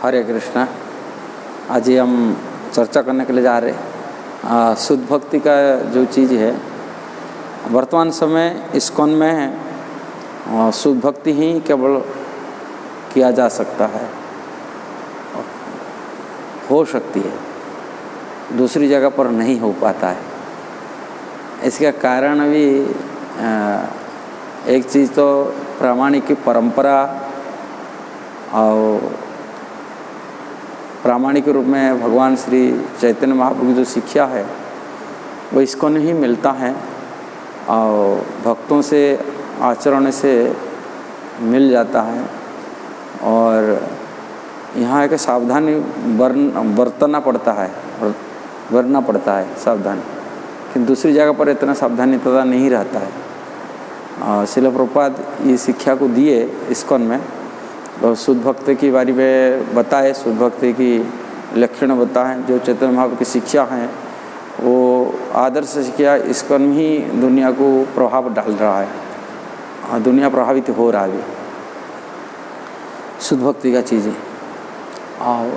हरे कृष्णा। आज ही हम चर्चा करने के लिए जा रहे शुद्ध भक्ति का जो चीज़ है। वर्तमान समय इस्कॉन में शुद्ध भक्ति ही केवल किया जा सकता है, हो सकती है, दूसरी जगह पर नहीं हो पाता है। इसका कारण भी एक चीज़ तो प्रामाणिक की परंपरा और प्रामाणिक रूप में भगवान श्री चैतन्य महाप्रभु की जो शिक्षा है वो इसको नहीं मिलता है और भक्तों से आचरण से मिल जाता है। और यहाँ एक सावधानी बरतना पड़ता है, वरना पड़ता है सावधानी, कि दूसरी जगह पर इतना सावधानी तथा नहीं रहता है। श्रील प्रभुपाद ये शिक्षा को दिए इस्कॉन में और शुद्ध भक्ति के बारे में बताए, शुद्ध भक्ति की लक्षण बताएं। जो चैतन्य महाप्रभु की शिक्षा है वो आदर्श शिक्षा इस्कॉन में ही दुनिया को प्रभाव डाल रहा है और दुनिया प्रभावित हो रहा है शुद्ध भक्ति का चीज़ें। और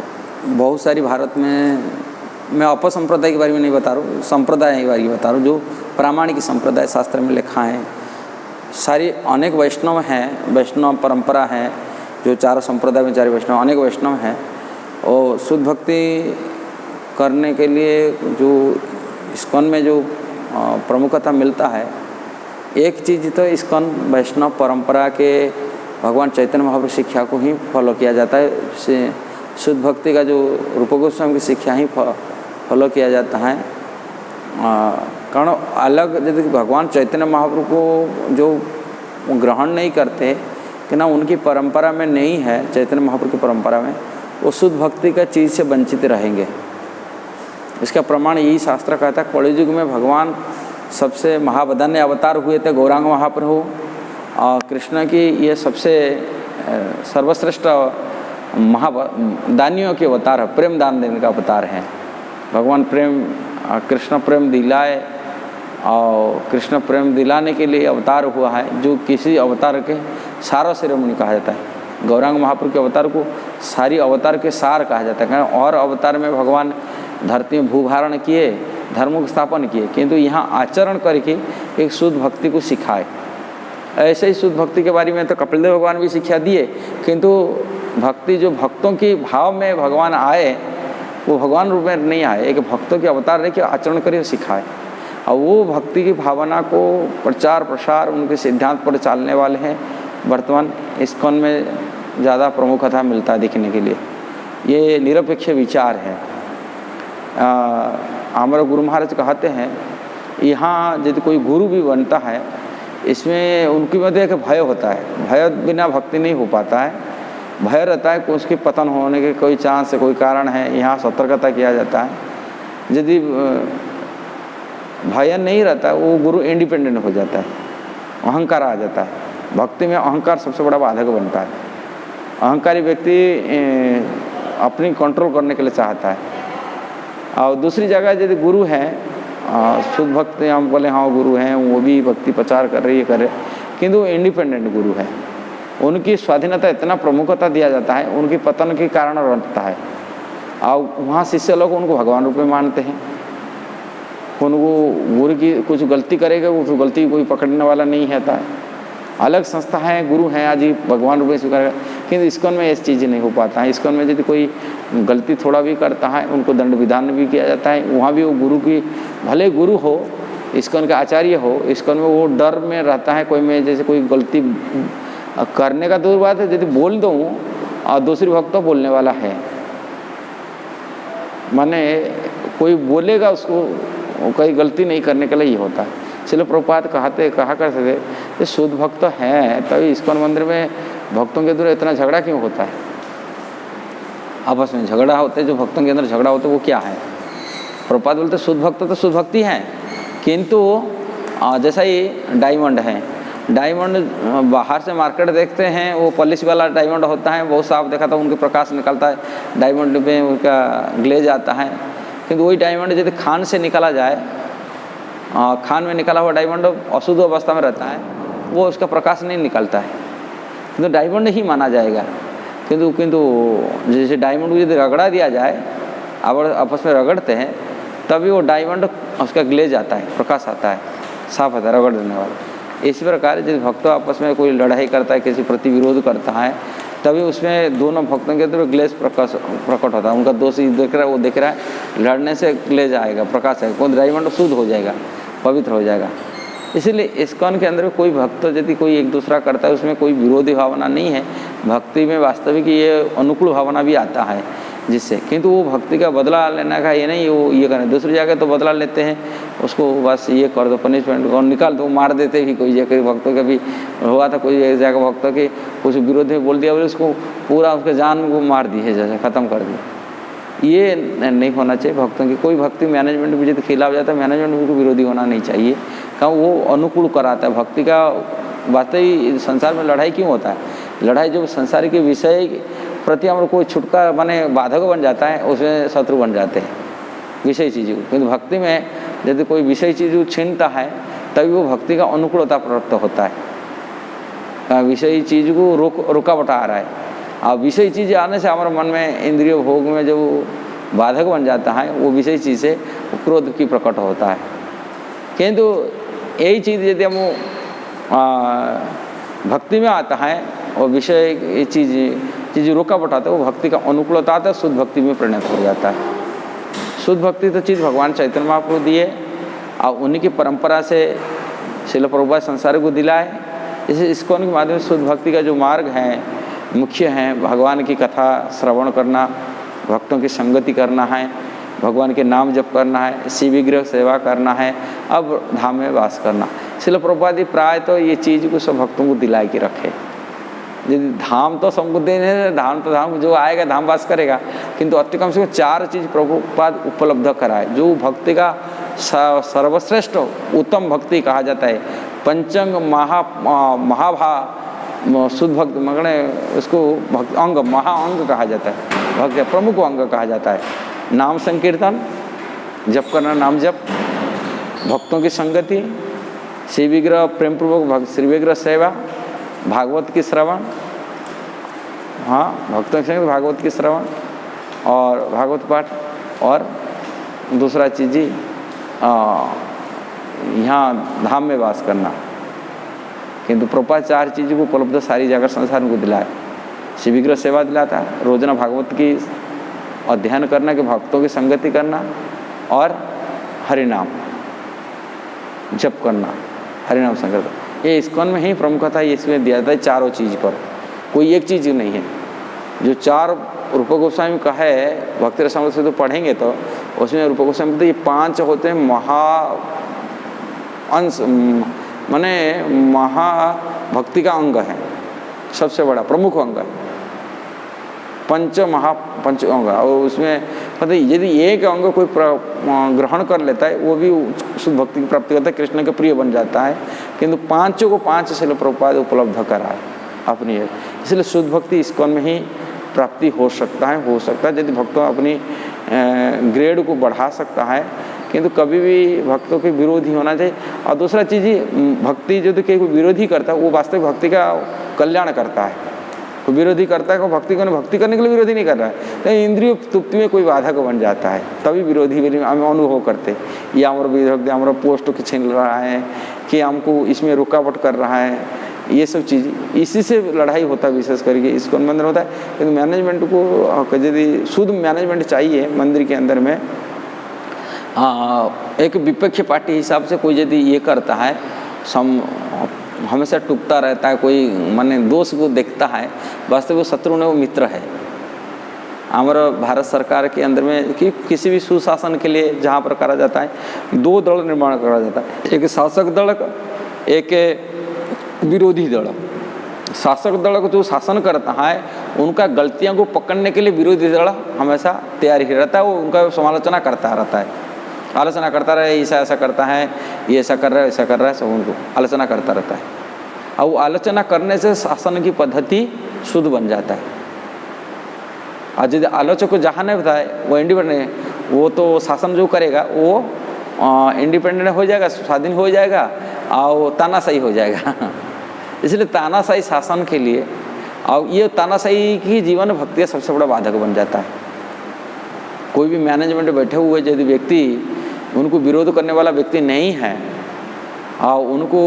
बहुत सारी भारत में, मैं अपसंप्रदाय के बारे में नहीं बता रहा हूँ, संप्रदाय के बारे में बता रहा हूँ। जो प्रामाणिक संप्रदाय शास्त्र में लिखा है, सारी अनेक वैष्णव हैं, वैष्णव परंपरा है, जो चारों संप्रदाय में चार वैष्णव, अनेक वैष्णव हैं। और शुद्ध भक्ति करने के लिए जो इस्कॉन में जो प्रमुखता मिलता है, एक चीज़ तो इस्कॉन वैष्णव परंपरा के भगवान चैतन्य महाप्रभु शिक्षा को ही फॉलो किया जाता है। शुद्ध भक्ति का जो रूप गोस्वामी की शिक्षा ही फॉलो किया जाता है। कारण अलग यदि भगवान चैतन्य महाप्रभु को जो ग्रहण नहीं करते कि ना उनकी परंपरा में नहीं है, चैतन्य महाप्रभु की परंपरा में, वो शुद्ध भक्ति का चीज़ से वंचित रहेंगे। इसका प्रमाण यही शास्त्र कहता है। कलयुग में भगवान सबसे महावदान्य अवतार हुए थे गौरांग महाप्रभु, और कृष्ण की ये सबसे सर्वश्रेष्ठ महादानियों के अवतार है, प्रेम दान देने का अवतार है। भगवान प्रेम, कृष्ण प्रेम दिलाए और कृष्ण प्रेम दिलाने के लिए अवतार हुआ है, जो किसी अवतार के सारा शिरोमणि कहा जाता है। गौरांग महाप्रभु के अवतार को सारी अवतार के सार कहा जाता है। और अवतार में भगवान धरती में भूभारण किए, धर्मों को स्थापन किए, किंतु यहाँ आचरण करके एक शुद्ध भक्ति को सिखाए। ऐसे ही शुद्ध भक्ति के बारे में तो कपिलदेव भगवान भी शिक्षा दिए, किंतु भक्ति जो भक्तों की भाव में भगवान आए वो भगवान रूप में नहीं आए, एक भक्तों के अवतार रहे कि आचरण करिए सिखाए। और वो भक्ति की भावना को प्रचार प्रसार उनके सिद्धांत पर चालने वाले हैं। वर्तमान इस्कॉन में ज़्यादा प्रमुखता मिलता है दिखने के लिए। ये निरपेक्ष विचार है। हमारे गुरु महाराज कहते हैं, यहाँ यदि कोई गुरु भी बनता है, इसमें उनकी मध्य एक भय होता है। भय बिना भक्ति नहीं हो पाता है। भय रहता है कि उसके पतन होने के कोई चांस है, कोई कारण है, यहाँ सतर्कता किया जाता है। यदि भय नहीं रहता है, वो गुरु इंडिपेंडेंट हो जाता है, अहंकार आ जाता है। भक्ति में अहंकार सबसे बड़ा बाधक बनता है। अहंकारी व्यक्ति अपनी कंट्रोल करने के लिए चाहता है। और दूसरी जगह यदि गुरु हैं, शुद्ध भक्त हम बोले हाँ गुरु हैं, वो भी भक्ति प्रचार कर रही है, कर रहे, किंतु इंडिपेंडेंट गुरु है। उनकी स्वाधीनता इतना प्रमुखता दिया जाता है, उनकी पतन के कारण रहता है। और वहाँ शिष्य लोग उनको भगवान रूप में मानते हैं। उनको गुरु की कुछ गलती करेगा, उस गलती कोई पकड़ने वाला नहीं रहता है। अलग संस्था है, गुरु हैं, आज ही भगवान रूप में स्वीकार, किंतु इस्कॉन में ऐसी चीज़ नहीं हो पाता है। इस्कॉन में यदि कोई गलती थोड़ा भी करता है, उनको दंड विधान भी किया जाता है। वहाँ भी वो गुरु की, भले गुरु हो, इस्कॉन का आचार्य हो, इस्कॉन में वो डर में रहता है। कोई में जैसे कोई गलती करने का दूर बात है, यदि बोल दूँ और दूसरी भक्त तो बोलने वाला है, माने कोई बोलेगा उसको, कोई गलती नहीं करने के लिए ही होता है। श्रील प्रभुपाद कहा करते थे कि शुद्ध भक्त हैं, तभी इस्कॉन मंदिर में भक्तों के अंदर इतना झगड़ा क्यों होता है? आपस में झगड़ा होते, जो भक्तों के अंदर झगड़ा होता है वो क्या है? प्रभुपाद बोलते शुद्ध भक्त तो शुद्ध भक्ति हैं, किंतु जैसा ही डायमंड है, डायमंड बाहर से मार्केट देखते हैं, वो पॉलिश वाला डायमंड होता है, बहुत साफ देखा था, उनके प्रकाश निकलता है, डायमंड में उनका ग्लेज आता है। किंतु वही डायमंड यदि खान से निकाला जाए, खान में निकाला हुआ डायमंड अशुद्ध अवस्था में रहता है, वो उसका प्रकाश नहीं निकलता है, तो डायमंड ही माना जाएगा। किंतु जैसे डायमंड को यदि रगड़ा दिया जाए, आपस में रगड़ते हैं, तभी वो डायमंड उसका ग्लेज आता है, प्रकाश आता है, साफ आता है रगड़ देने वाला। इसी प्रकार जब भक्तों आपस में कोई लड़ाई करता है, किसी प्रति विरोध करता है, तभी उसमें दोनों भक्तों के अंदर ग्लेज प्रकट होता है। उनका दोष देख रहा है, वो देख रहा है, लड़ने से ग्लेज आएगा, प्रकाश आएगा, कौन डायमंड शुद्ध हो जाएगा, पवित्र हो जाएगा। इसीलिए इस्कॉन के अंदर कोई भक्त यदि कोई एक दूसरा करता है, उसमें कोई विरोधी भावना नहीं है। भक्ति में वास्तविक ये अनुकूल भावना भी आता है जिससे, किंतु वो भक्ति का बदला लेना का ये नहीं, वो ये करें। दूसरी जगह तो बदला लेते हैं, उसको बस ये कर दो, पनिशमेंट और निकाल दो, मार देते भी। कोई जगह भक्तों का भी हुआ था, कोई एक जगह भक्तों के कुछ विरोध में बोल दिया, बोले उसको पूरा उसके जान को मार दी है, जैसे ख़त्म कर दिया। ये नहीं होना चाहिए भक्तों की। कोई भक्ति मैनेजमेंट भी यदि खिलाफ जाता है, मैनेजमेंट भी विरोधी होना नहीं चाहिए, क्यों वो अनुकूल कराता है भक्ति का। वास्तविक संसार में लड़ाई क्यों होता है? लड़ाई जब संसार के विषय प्रति हम कोई छुटका माने बाधक बन जाता है, उसमें शत्रु बन जाते हैं विषय चीज़ को। किंतु भक्ति में यदि कोई विषय चीज़ छीनता है, तभी वो भक्ति का अनुकूलता प्राप्त होता है। विषय चीज़ को रुकावट आ रहा है, और विषय चीज़ आने से हमारे मन में इंद्रिय भोग में जो बाधक बन जाता है, वो विषय चीज़ से क्रोध की प्रकट होता है। किंतु यही चीज़ यदि हम भक्ति में आता है और विषय चीज़ रुकावट आता है, वो भक्ति का अनुकूलता आता है, शुद्ध भक्ति में परिणत हो जाता है। शुद्ध भक्ति तो चीज़ भगवान चैतन्य महाप्रभु दिए, और उन्हीं की परंपरा से श्रील प्रभुपाद संसार को दिलाए। इसे इस्कॉन के माध्यम से शुद्ध भक्ति का जो मार्ग है, मुख्य है भगवान की कथा श्रवण करना, भक्तों की संगति करना है, भगवान के नाम जप करना है, शिव विग्रह सेवा करना है, अब धाम में वास करना। श्रील प्रभुपाद प्राय तो ये चीज़ को सब भक्तों को दिला के रखे। यदि धाम तो सबको देने, धाम जो आएगा धाम वास करेगा, किंतु अति कम से कम 4 चीज़ प्रभुपाद उपलब्ध कराए, जो भक्ति का सर्वश्रेष्ठ उत्तम भक्ति कहा जाता है। पंचंग महाभा शुद्ध भक्त मगने उसको भक्त अंग महाअंग कहा जाता है, भक्त प्रमुख अंग कहा जाता है। नाम संकीर्तन, जप करना, नाम जप, भक्तों की संगति, शिव विग्रह प्रेमपूर्वक भक्त श्री विग्रह सेवा, भागवत की श्रवण, हाँ भक्तों की संगति, भागवत की श्रवण और भागवत पाठ, और दूसरा चीज़ यहाँ धाम में वास करना। किंतु प्रभुपाद 4 चीज़ को उपलब्ध सारी जगह संसार को दिलाए। शिव विग्रह सेवा दिलाता है, रोजाना भागवत की अध्ययन करना, कि भक्तों की संगति करना, और हरिनाम जप करना, हरिनाम संकीर्तन। ये इस्कॉन में ही प्रमुखता है, इसमें दिया जाता है चारों चीज़ पर, कोई एक चीज़ नहीं है। जो 4 रूप गोस्वामी का है भक्ति रसामृत से तो पढ़ेंगे तो उसमें रूप गोस्वामी तो ये 5 होते हैं महा अंश, माने महाभक्ति का अंग है, सबसे बड़ा प्रमुख अंग है, पंच अंग। और उसमें पता यदि एक अंग कोई ग्रहण कर लेता है, वो भी शुद्ध भक्ति की प्राप्ति करता है, कृष्ण के प्रिय बन जाता है। किंतु 5 को 5 श्रील प्रभुपाद उपलब्ध कराए अपनी, इसलिए शुद्ध भक्ति इस्कॉन में ही प्राप्ति हो सकता है यदि भक्तों अपनी ग्रेड को बढ़ा सकता है। किंतु कभी भी भक्तों के विरोधी होना चाहिए। और दूसरा चीज़, भक्ति जो कोई विरोधी करता है, वो वास्तविक भक्ति का कल्याण करता है। कोई विरोधी करता है, भक्ति करने के लिए विरोधी नहीं कर रहा है, तो इंद्रिय तृप्ति में कोई बाधक बन जाता है, तभी विरोधी हम अनुभव करते, ये हमारा विरोधी हमारा पोस्ट को छीन रहा है, कि हमको इसमें रुकावट कर रहा है, ये सब चीज़ इसी से लड़ाई होता है। विशेष करके इसको मंदिर होता है, लेकिन मैनेजमेंट को यदि शुद्ध मैनेजमेंट चाहिए मंदिर के अंदर में, एक विपक्ष पार्टी हिसाब से कोई यदि ये करता है, हमेशा टूकता रहता है, कोई माने दोष को देखता है, वास्तविक वो शत्रु ने वो मित्र है। हमारा भारत सरकार के अंदर में कि किसी भी सुशासन के लिए जहाँ पर करा जाता है, 2 दल निर्माण करा जाता है, एक शासक दल, एक विरोधी दल। शासक दल को जो शासन करता है, उनका गलतियों को पकड़ने के लिए विरोधी दल हमेशा तैयार ही रहता है, वो उनका समालोचना करता रहता है, आलोचना करता रहे, ऐसा करता है, ये ऐसा कर रहा है, ऐसा कर रहा है, सब उनको आलोचना करता रहता है। और वो आलोचना करने से शासन की पद्धति शुद्ध बन जाता है। और यदि आलोचक को जहाँ नहीं बताए, वो इंडिपेंडेंट, वो तो शासन जो करेगा वो इंडिपेंडेंट हो जाएगा, स्वाधीन हो जाएगा, और तानाशाही हो जाएगा। इसलिए तानाशाही शासन के लिए और ये तानाशाही की जीवन भक्ति का सबसे बड़ा बाधक बन जाता है। कोई भी मैनेजमेंट में बैठे हुए यदि व्यक्ति उनको विरोध करने वाला व्यक्ति नहीं है और उनको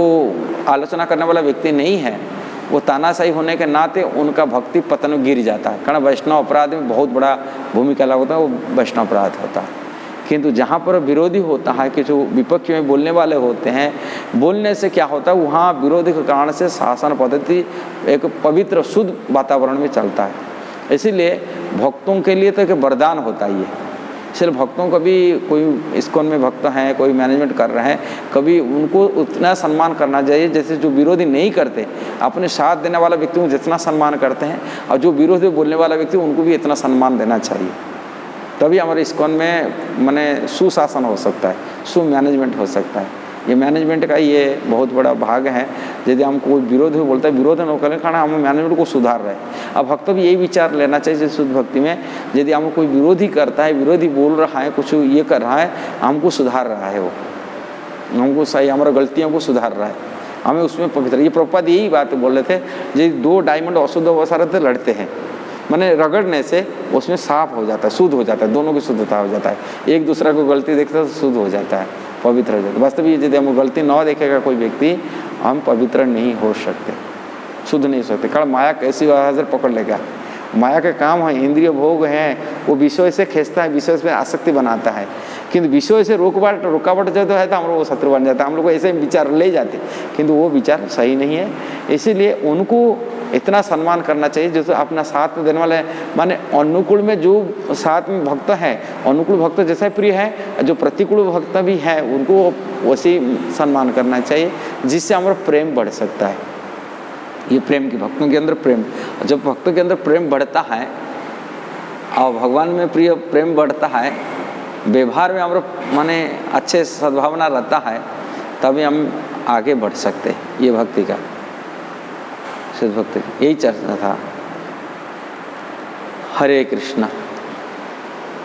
आलोचना करने वाला व्यक्ति नहीं है, वो तानाशाही होने के नाते उनका भक्ति पतन में गिर जाता है। कारण वैष्णव अपराध में बहुत बड़ा भूमिका होता है, वो वैष्णव अपराध होता है। किंतु जहाँ पर विरोधी होता है कि जो विपक्ष में बोलने वाले होते हैं, बोलने से क्या होता है, वहाँ विरोधी के कारण से शासन पद्धति एक पवित्र शुद्ध वातावरण में चलता है। इसीलिए भक्तों के लिए तो एक वरदान होता ही है। इसलिए भक्तों को भी कोई इस्कॉन में भक्त हैं, कोई मैनेजमेंट कर रहे हैं, कभी उनको उतना सम्मान करना चाहिए जैसे जो विरोधी नहीं करते। अपने साथ देने वाला व्यक्ति को जितना सम्मान करते हैं और जो विरोधी बोलने वाला व्यक्ति उनको भी इतना सम्मान देना चाहिए। तभी हमारे इस्कॉन में माने सुशासन हो सकता है, सुमैनेजमेंट हो सकता है। ये मैनेजमेंट का ये बहुत बड़ा भाग है। यदि हम कोई विरोध में बोलता है, विरोध न करें, कारण हम मैनेजमेंट को सुधार रहे हैं। अब भक्त भी यही विचार लेना चाहिए शुद्ध भक्ति में, यदि हम कोई विरोधी करता है, विरोधी बोल रहा है, कुछ ये कर रहा है, हमको सुधार रहा है, वो हमको सही हमारा गलतियों को सुधार रहा है, हमें उसमें पवित्र। ये प्रभुपाद यही बात बोल रहे थे, यदि दो डायमंड अशुद्ध अवसर लड़ते हैं, माने रगड़ने से उसमें साफ हो जाता है, शुद्ध हो जाता है, दोनों की शुद्धता हो जाता है। एक दूसरा को गलती देखते हैं तो शुद्ध हो जाता है, पवित्र हो जाता है। वास्तविक यदि हम गलती न देखेगा कोई व्यक्ति, हम पवित्र नहीं हो सकते, शुद्ध नहीं हो सकते। कारण माया कैसी हाजिर पकड़ लेगा। माया के काम है, इंद्रिय भोग हैं, वो विषय से खींचता है, विषय से आसक्ति बनाता है। किंतु विषय से रुकावट जो है तो हम लोग वो शत्रु बन जाता है, हम लोग ऐसे विचार ले जाते, किंतु वो विचार सही नहीं है। इसीलिए उनको इतना सम्मान करना चाहिए जो अपना साथ में देने वाले हैं। माने अनुकूल में जो साथ में भक्त है, अनुकूल भक्त जैसा प्रिय है, जो प्रतिकूल भक्त भी है उनको वैसे सम्मान करना चाहिए, जिससे हमारा प्रेम बढ़ सकता है। ये प्रेम की, भक्तों के अंदर प्रेम, जब भक्तों के अंदर प्रेम बढ़ता है और भगवान में प्रिय प्रेम बढ़ता है, व्यवहार में हमारा माने अच्छे सद्भावना रहता है, तभी हम आगे बढ़ सकते हैं। ये भक्ति का, शुद्ध भक्ति यही चर्चा था। हरे कृष्णा।